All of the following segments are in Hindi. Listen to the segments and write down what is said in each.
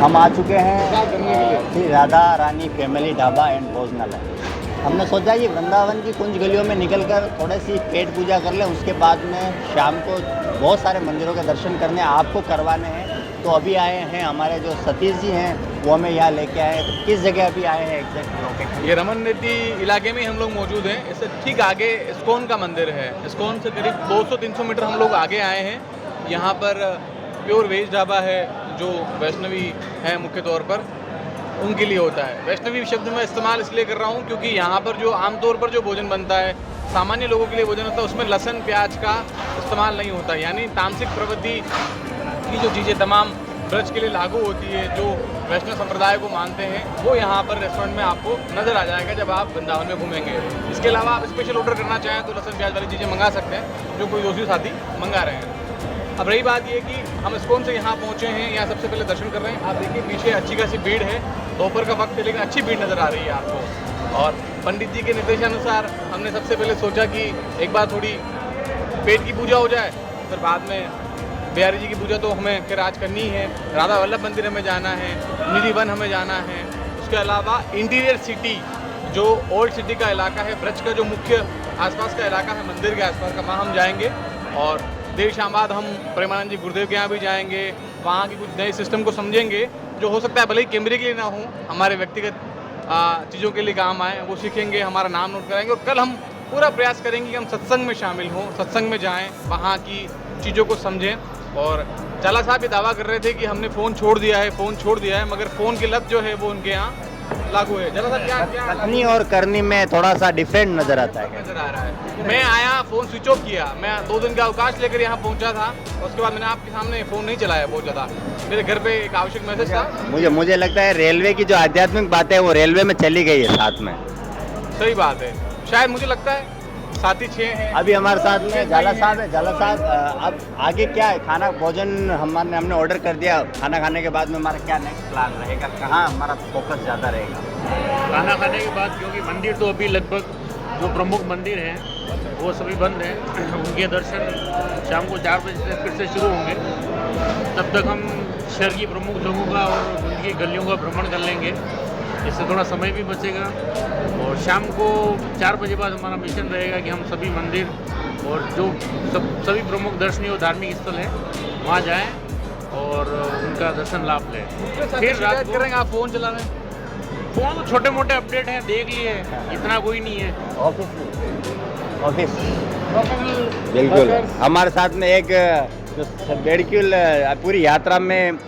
हम आ चुके हैं श्री राधा रानी फैमिली ढाबा एंड भोजनालय। हमने सोचा कि वृंदावन की कुंज गलियों में निकलकर थोड़ी सी पेट पूजा कर लें, उसके बाद में शाम को बहुत सारे मंदिरों के दर्शन करने आपको करवाने हैं। तो अभी आए हैं हमारे जो सतीश जी हैं, वो हमें यहाँ लेके आए हैं। तो किस जगह अभी आए हैं एग्जैक्ट लोकेशन? ये रमन रेड्डी इलाके में हम लोग मौजूद हैं। इससे ठीक आगे इस्कॉन का मंदिर है। इस्कॉन से करीब 200-300 मीटर हम लोग आगे आए हैं। यहाँ पर प्योर वेज ढाबा है, जो वैष्णवी है मुख्य तौर पर, उनके लिए होता है। वैष्णवी शब्द मैं इस्तेमाल इसलिए कर रहा हूँ क्योंकि यहाँ पर जो आमतौर पर जो भोजन बनता है, सामान्य लोगों के लिए भोजन होता है, उसमें लहसुन प्याज का इस्तेमाल नहीं होता। यानी तामसिक प्रवृत्ति की जो चीज़ें तमाम ब्रज के लिए लागू होती है, जो वैष्णव संप्रदाय को मानते हैं, वो यहाँ पर रेस्टोरेंट में आपको नज़र आ जाएगा जब आप वृंदावन में घूमेंगे। इसके अलावा आप स्पेशल ऑर्डर करना चाहें तो लहसुन प्याज वाली चीज़ें मंगा सकते हैं, जो कोई दोस्ती साथी मंगा रहे हैं। अब रही बात ये कि हम इस्कॉन से यहाँ पहुँचे हैं, यहाँ सबसे पहले दर्शन कर रहे हैं। आप देखिए पीछे अच्छी खासी भीड़ है, दोपहर का वक्त है लेकिन अच्छी भीड़ नज़र आ रही है आपको। और पंडित जी के निर्देशानुसार हमने सबसे पहले सोचा कि एक बार थोड़ी पेट की पूजा हो जाए, फिर बाद में बिहारी जी की पूजा तो हमें फिर आज करनी है। राधा वल्लभ मंदिर हमें जाना है, निधि वन हमें जाना है। उसके अलावा इंटीरियर सिटी, जो ओल्ड सिटी का इलाका है, ब्रज का जो मुख्य आसपास का इलाका है मंदिर के आसपास का, वहाँ हम जाएंगे। और देर शाम बाद हम प्रेमानंद जी गुरुदेव के यहाँ भी जाएंगे, वहाँ की कुछ नए सिस्टम को समझेंगे, जो हो सकता है भले ही कैमरे के लिए ना हो, हमारे व्यक्तिगत चीज़ों के लिए काम आए, वो सीखेंगे, हमारा नाम नोट कराएंगे। और कल हम पूरा प्रयास करेंगे कि हम सत्संग में शामिल हों, सत्संग में जाएं, वहाँ की चीज़ों को समझें। और चाला साहब ये दावा कर रहे थे कि हमने फ़ोन छोड़ दिया है, मगर फ़ोन की लत जो है वो उनके यहाँ लागू है। चाला साहब क्या कथनी और करनी में थोड़ा सा डिफरेंट नज़र आता है। नज़र आ रहा है। मैं आया, फ़ोन स्विच ऑफ किया, मैं 2 दिन का अवकाश लेकर यहाँ पहुँचा था, और उसके बाद मैंने आपके सामने फ़ोन नहीं चलाया बहुत ज़्यादा। मेरे घर पे एक आवश्यक मैसेज था। मुझे लगता है रेलवे की जो आध्यात्मिक बात है वो रेलवे में चली गई है साथ में। सही बात है, शायद मुझे लगता है साथी 6 हैं। अभी हमारे साथ में झाला साहब है। झाला साहब, अब आगे क्या है? खाना भोजन हमने ऑर्डर कर दिया। खाना खाने के बाद में हमारा क्या नेक्स्ट प्लान रहेगा? कहाँ हमारा फोकस ज़्यादा रहेगा? खाना खाने के बाद, क्योंकि मंदिर तो अभी लगभग जो प्रमुख मंदिर हैं वो सभी बंद हैं, उनके दर्शन शाम को 4 बजे से फिर से शुरू होंगे। तब तक हम शहर की प्रमुख जगहों का और उनकी गलियों का भ्रमण कर लेंगे, इससे थोड़ा समय भी बचेगा। और शाम को 4 बजे बाद हमारा मिशन रहेगा कि हम सभी मंदिर और जो सभी प्रमुख दर्शनीय और धार्मिक स्थल हैं वहाँ जाएं और उनका दर्शन लाभ लें। फिर रात को करेंगे। आप फ़ोन चला रहे हैं? फ़ोन तो छोटे मोटे अपडेट हैं, देख लिए, इतना कोई नहीं है। ऑफिस बिल्कुल। हमारे साथ में एक बेड़कुल पूरी यात्रा में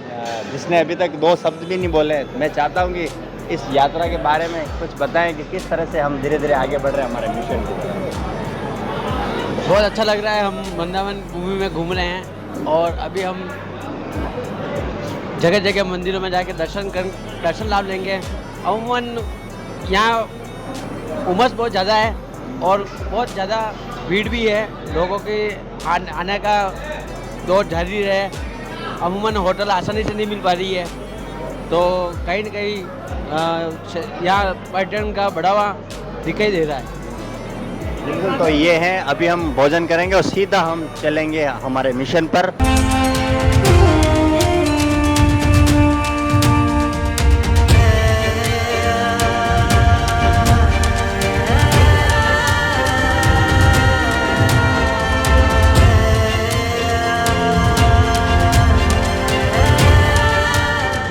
जिसने अभी तक 2 शब्द भी नहीं बोले, मैं चाहता हूँ कि इस यात्रा के बारे में कुछ बताएं कि किस तरह से हम धीरे धीरे आगे बढ़ रहे हैं हमारे मिशन की तरफ। बहुत अच्छा लग रहा है। हम वृंदावन भूमि में घूम रहे हैं और अभी हम जगह जगह मंदिरों में जाके दर्शन लाभ लेंगे। अमूमन यहाँ उमस बहुत ज़्यादा है और बहुत ज़्यादा भीड़ भी है, लोगों के आने का दौर जारी है। अमूमन होटल आसानी से नहीं मिल पा रही है, तो कहीं न कहीं यहाँ पर्यटन का बढ़ावा दिखाई दे रहा है। बिल्कुल। तो ये है, अभी हम भोजन करेंगे और सीधा हम चलेंगे हमारे मिशन पर।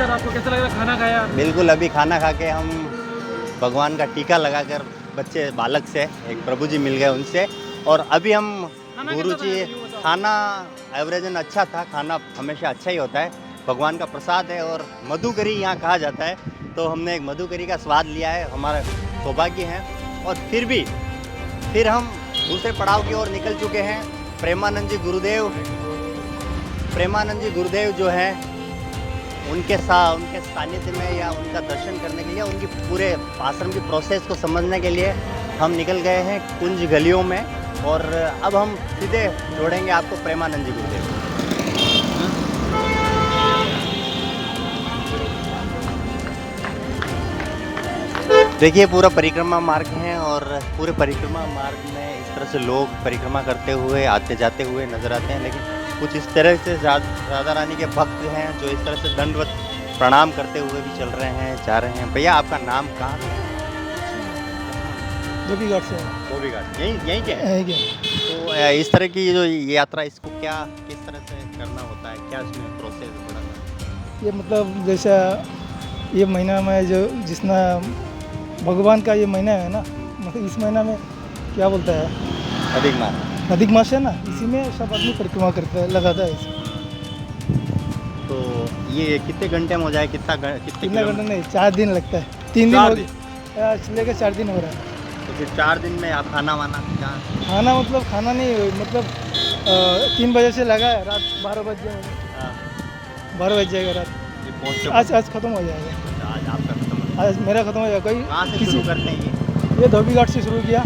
आपको कैसा लग रहा है खाना खाया? बिल्कुल। अभी खाना खा के हम भगवान का टीका लगाकर बच्चे बालक से एक प्रभु जी मिल गए उनसे, और अभी हम गुरु जी खाना एवरेजन अच्छा था। खाना हमेशा अच्छा ही होता है, भगवान का प्रसाद है। और मधुकरी यहाँ कहा जाता है, तो हमने एक मधुकरी का स्वाद लिया है, हमारा सौभाग्य है। और फिर हम दूसरे पड़ाव की ओर निकल चुके हैं। प्रेमानंद जी गुरुदेव जो है उनके सानिध्य में या उनका दर्शन करने के लिए, उनकी पूरे आश्रम की प्रोसेस को समझने के लिए हम निकल गए हैं कुंज गलियों में। और अब हम सीधे जोड़ेंगे आपको प्रेमानंद जी गुरुदेव। देखिए पूरा परिक्रमा मार्ग है, और पूरे परिक्रमा मार्ग में इस तरह से लोग परिक्रमा करते हुए आते जाते हुए नजर आते हैं। लेकिन कुछ इस तरह से राधा रानी के भक्त हैं जो इस तरह से दंडवत प्रणाम करते हुए भी चल रहे हैं, जा रहे हैं। भैया आपका नाम कहाँ से है? धोबी घाट से धोबी घाट, यहीं के हैं? है क्या? तो इस तरह की जो यात्रा, इसको क्या किस तरह से करना होता है, क्या इसमें प्रोसेस बड़ा है? ये मतलब जैसा ये महीना में जो जिसना भगवान का ये महीना है ना, मतलब इस महीना में क्या बोलता है, अधिक मास है ना, इसी में सब आदमी परिक्रमा करता है, लगाता है इसे। तो ये कितने घंटे में हो जाए, कितने कितना घंटा नहीं, 4 दिन लगता है, 3 दिन हो गए, लेकर 4 दिन हो रहा है। तो फिर 4 दिन में आप खाना वाना क्या? खाना मतलब खाना नहीं, मतलब 3 बजे से लगा है, रात 12 बज जाएगा, 12 बज जाएगा रात। आज ख़त्म हो जाएगा। आज आपका खत्म? आज मेरा ख़त्म हो जाएगा। कहाँ से किसी शुरू करते हैं ये धोबी घाट से शुरू किया,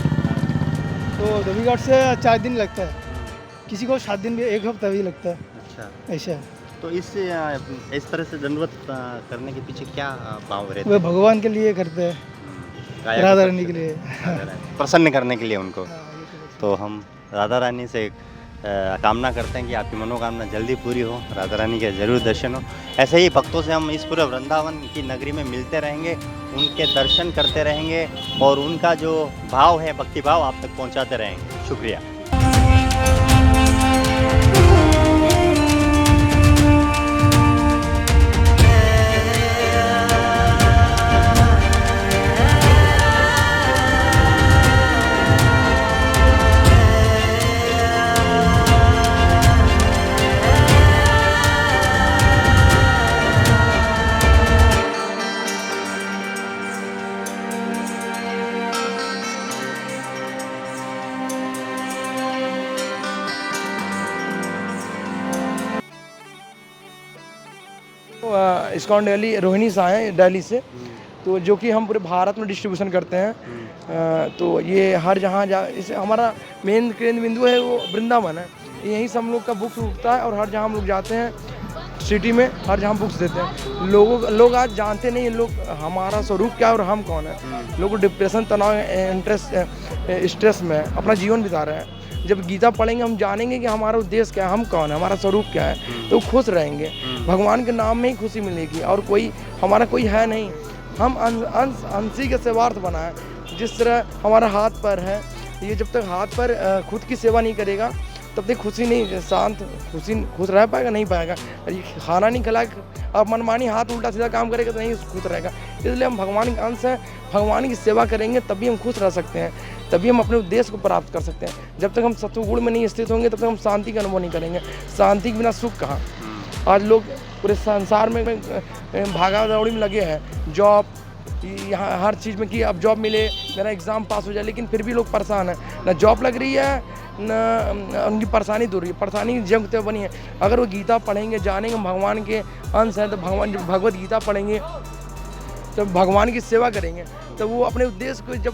तो धोबी घाट से 4 दिन लगता है, किसी को 7 दिन भी, 1 हफ्ता भी लगता है। अच्छा, ऐसा तो इस तरह से दंडवत करने के पीछे क्या भाव रहते वे भगवान के लिए करते हैं, हैं? राधा रानी के लिए। प्रसन्न करने के लिए उनको। हाँ, ये तो बस। तो हम राधा रानी से कामना करते हैं कि आपकी मनोकामना जल्दी पूरी हो, राधा रानी के जरूर दर्शन हो। ऐसे ही भक्तों से हम इस पूरे वृंदावन की नगरी में मिलते रहेंगे, उनके दर्शन करते रहेंगे और उनका जो भाव है, भक्ति भाव आप तक पहुंचाते रहेंगे। शुक्रिया। इस्कॉन दिल्ली रोहिणी से आए हैं, दिल्ली से, तो जो कि हम पूरे भारत में डिस्ट्रीब्यूशन करते हैं। तो ये हर जहाँ इसे हमारा मेन केंद्र बिंदु है वो वृंदावन है, यहीं से हम लोग का बुक्स उठता है और हर जहाँ हम लोग जाते हैं सिटी में, हर जहाँ बुक्स देते हैं। लोग आज जानते नहीं लोग हमारा स्वरूप क्या है और हम कौन है। लोग डिप्रेशन, तनाव, इंटरेस्ट, स्ट्रेस में अपना जीवन बिता रहे हैं। जब गीता पढ़ेंगे हम जानेंगे कि हमारा उद्देश्य क्या है, हम कौन है, हमारा स्वरूप क्या है, तो खुश रहेंगे। भगवान के नाम में ही खुशी मिलेगी और कोई हमारा कोई है नहीं। हम अंशी के सेवार्थ बना है। जिस तरह हमारा हाथ पैर है, ये जब तक हाथ पैर खुद की सेवा नहीं करेगा तब तक खुशी नहीं, शांत खुश रह पाएगा, नहीं पाएगा। खाना नहीं खिला अब मनमानी हाथ उल्टा सीधा काम करेगा तो नहीं खुश रहेगा। इसलिए हम भगवान के अंश हैं, भगवान की सेवा करेंगे तभी हम खुश रह सकते हैं, तभी हम अपने उद्देश्य को प्राप्त कर सकते हैं। जब तक हम सत्वगुण में नहीं स्थित होंगे तब तक हम शांति का अनुभव नहीं करेंगे। शांति के बिना सुख कहाँ। आज लोग पूरे संसार में भागा दौड़ी में लगे हैं, जॉब यहाँ हर चीज़ में कि अब जॉब मिले, मेरा एग्ज़ाम पास हो जाए, लेकिन फिर भी लोग परेशान हैं। ना जॉब लग रही है, ना उनकी परेशानी दूर रही है, परेशानी जगते बनी है। अगर वो गीता पढ़ेंगे, जानेंगे भगवान के अंश हैं, तो भगवान जब भगवत गीता पढ़ेंगे जब भगवान की सेवा करेंगे तो वो अपने उद्देश्य को जब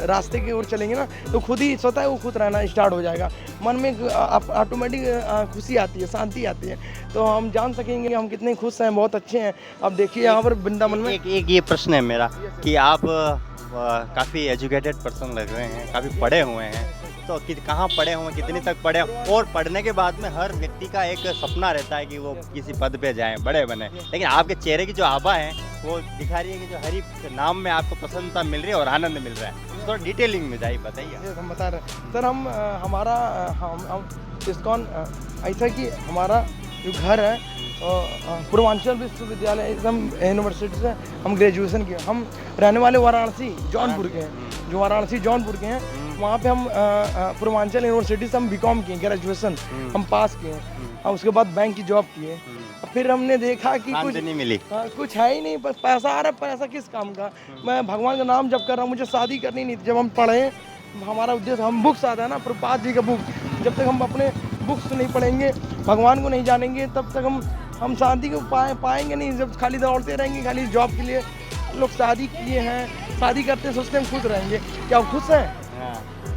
रास्ते की ओर चलेंगे ना, तो खुद ही स्वतः वो खुद रहना स्टार्ट हो जाएगा। मन में ऑटोमेटिक खुशी आती है, शांति आती है, तो हम जान सकेंगे कि हम कितने खुश हैं, बहुत अच्छे हैं। अब देखिए यहाँ पर वृंदावन में एक ये प्रश्न है मेरा कि आप काफ़ी एजुकेटेड पर्सन लग रहे हैं, काफ़ी पढ़े हुए हैं, तो कहाँ पढ़े हुए, कितनी तक पढ़े, और पढ़ने के बाद में हर व्यक्ति का एक सपना रहता है कि वो किसी पद पे जाएं, बड़े बने, लेकिन आपके चेहरे की जो आभा है वो दिखा रही है कि जो हरि नाम में आपको प्रसन्नता मिल रही है और आनंद मिल रहा है। तो डिटेलिंग में जाइए, बताइए। हम बता रहे हैं सर, हमारा इस्कॉन ऐसा कि हमारा जो घर है पूर्वांचल विश्वविद्यालय एकदम यूनिवर्सिटी से हम ग्रेजुएशन किए। हम रहने वाले वाराणसी जौनपुर के हैं, जो वाराणसी जौनपुर के हैं, वहाँ पे हम पूर्वांचल यूनिवर्सिटी से हम बीकॉम किए, ग्रेजुएशन हम पास किए और उसके बाद बैंक की जॉब किए। फिर हमने देखा कि कुछ नहीं मिली, कुछ है ही नहीं, बस पैसा आ रहा है, पैसा किस काम का। मैं भगवान का नाम जप कर रहा हूँ, मुझे शादी करनी नहीं थी। जब हम पढ़े, हमारा उद्देश्य, हम बुक्स आता है ना प्रभुपाद जी का बुक, जब तक हम अपने बुक्स नहीं पढ़ेंगे, भगवान को नहीं जानेंगे, तब तक हम शांति को पाएंगे नहीं। जब खाली दौड़ते रहेंगे खाली जॉब के लिए। लोग शादी किए हैं, शादी करते सोचते हैं खुश रहेंगे, क्या वो खुश हैं?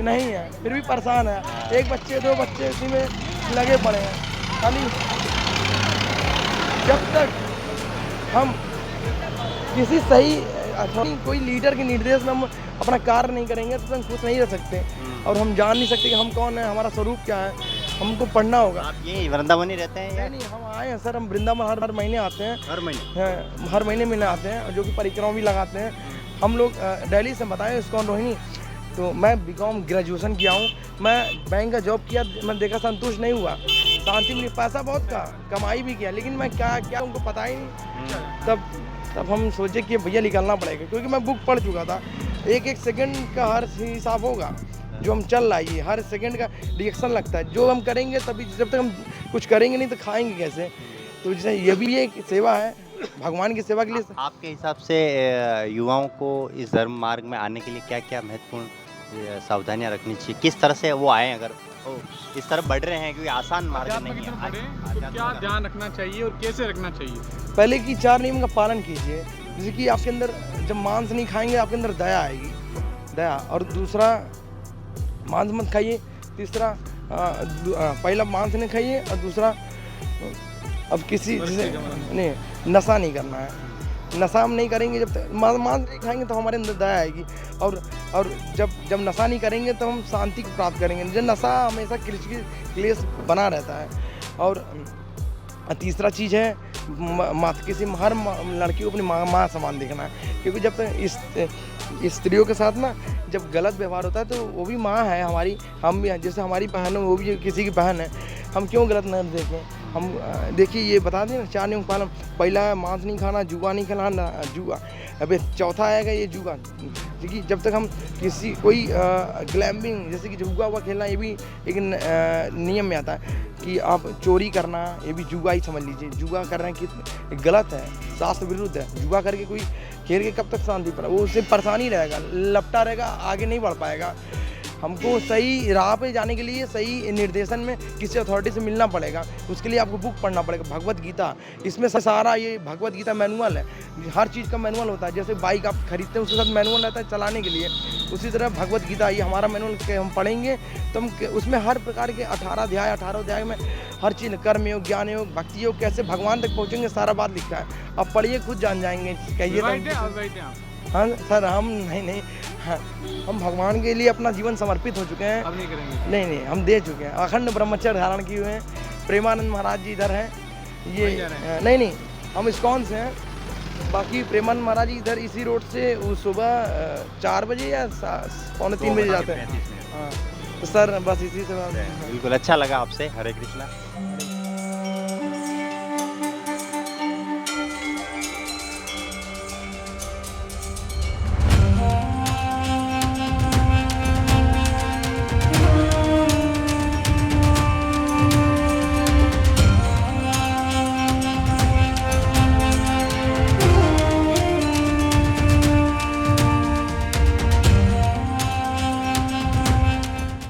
नहीं है, फिर भी परेशान है। एक बच्चे 2 बच्चे इसी में लगे पड़े हैं। खाली जब तक हम किसी सही कोई लीडर के निर्देश में हम अपना कार्य नहीं करेंगे तो हम खुश नहीं रह सकते और हम जान नहीं सकते कि हम कौन है, हमारा स्वरूप क्या है, हमको पढ़ना होगा। आप ये वृंदावन ही रहते हैं या नहीं हम आए हैं सर, हम वृंदावन हर महीने आते हैं। हर महीने? हर महीने मिलने आते हैं, जो कि परिक्रमा भी लगाते हैं हम लोग। दिल्ली से बताएं इस्कॉन रोहिणी, तो मैं बीकॉम ग्रेजुएशन किया हूँ, मैं बैंक का जॉब किया, मैं देखा संतुष्ट नहीं हुआ, शांति मिली, पैसा बहुत का कमाई भी किया, लेकिन मैं क्या उनको पता ही नहीं। तब हम सोचे कि भैया निकलना पड़ेगा, क्योंकि मैं बुक पढ़ चुका था। एक एक सेकंड का हर हिसाब होगा, जो हम चल रहा है ये हर सेकंड का रिएक्शन लगता है, जो हम करेंगे तभी, जब तक हम कुछ करेंगे नहीं तो खाएंगे कैसे। तो जैसे ये भी एक सेवा है, भगवान की सेवा के लिए। आपके हिसाब से युवाओं को इस धर्म मार्ग में आने के लिए क्या क्या महत्वपूर्ण सावधानियां रखनी चाहिए, किस तरह से वो आए अगर वो इस तरफ बढ़ रहे हैं, क्योंकि आसान मार्ग नहीं है। तो क्या ध्यान रखना चाहिए और कैसे रखना चाहिए? पहले की 4 नियम का पालन कीजिए, जैसे कि आपके अंदर जब मांस नहीं खाएंगे आपके अंदर दया आएगी, दया। और दूसरा मांस मत खाइए। तीसरा पहला मांस नहीं खाइए, और दूसरा अब किसी जैसे नहीं नशा नहीं करना है। नशा हम नहीं करेंगे, जब तक मांस नहीं खाएंगे तो हमारे अंदर दया आएगी, और जब नशा नहीं करेंगे तो हम शांति को प्राप्त करेंगे। जो नशा हमेशा क्लेश बना रहता है। और तीसरा चीज़ है किसी हर लड़की को अपनी माँ समान देखना है, क्योंकि जब तक स्त्रियों के साथ ना जब गलत व्यवहार होता है तो वो भी माँ है हमारी, हम भी जैसे हमारी बहन है वो भी किसी की बहन है, हम क्यों गलत न देखें। हम देखिए ये बता दें ना 4 नियम पालन, पहला है मांस नहीं खाना, जुआ नहीं खिलाना, जुआ। अबे चौथा आएगा ये जुआ, देखिए जब तक हम कोई ग्लैम्बिंग जैसे कि जुआ हुआ खेलना, ये भी एक नियम में आता है कि आप चोरी करना, ये भी जुआ ही समझ लीजिए। जुआ कर रहे हैं कि गलत है, शास्त्र विरुद्ध है। जुआ करके कोई खेल के कब तक शांति पर, वो उससे परेशानी रहेगा, लपटा रहेगा, आगे नहीं बढ़ पाएगा। हमको सही राह पे जाने के लिए सही निर्देशन में किसी अथॉरिटी से मिलना पड़ेगा, उसके लिए आपको बुक पढ़ना पड़ेगा, भगवत गीता। इसमें सारा ये भगवत गीता मैनुअल है, हर चीज़ का मैनुअल होता है। जैसे बाइक आप खरीदते हैं उसके साथ मैनुअल रहता है चलाने के लिए, उसी तरह भगवत गीता ये हमारा मैनुअल के हम पढ़ेंगे तो हम उसमें हर प्रकार के 18 अध्याय में हर चीज़, कर्म योग, ज्ञान योग, भक्ति योग, कैसे भगवान तक पहुँचेंगे सारा बात लिखा है। अब पढ़िए खुद जान जाएंगे। कहिए हाँ सर, हम नहीं हाँ, हम भगवान के लिए अपना जीवन समर्पित हो चुके हैं। अब नहीं करेंगे? नहीं हम दे चुके हैं, अखंड ब्रह्मचर्य धारण किए हुए हैं। प्रेमानंद महाराज जी इधर हैं, ये नहीं हम इस्कॉन से हैं। बाकी प्रेमानंद महाराज जी इधर इसी रोड से वो सुबह 4 बजे या 2:45 बजे जाते हैं। हाँ तो सर बस इसी से बिल्कुल अच्छा लगा आपसे। हरे कृष्णा।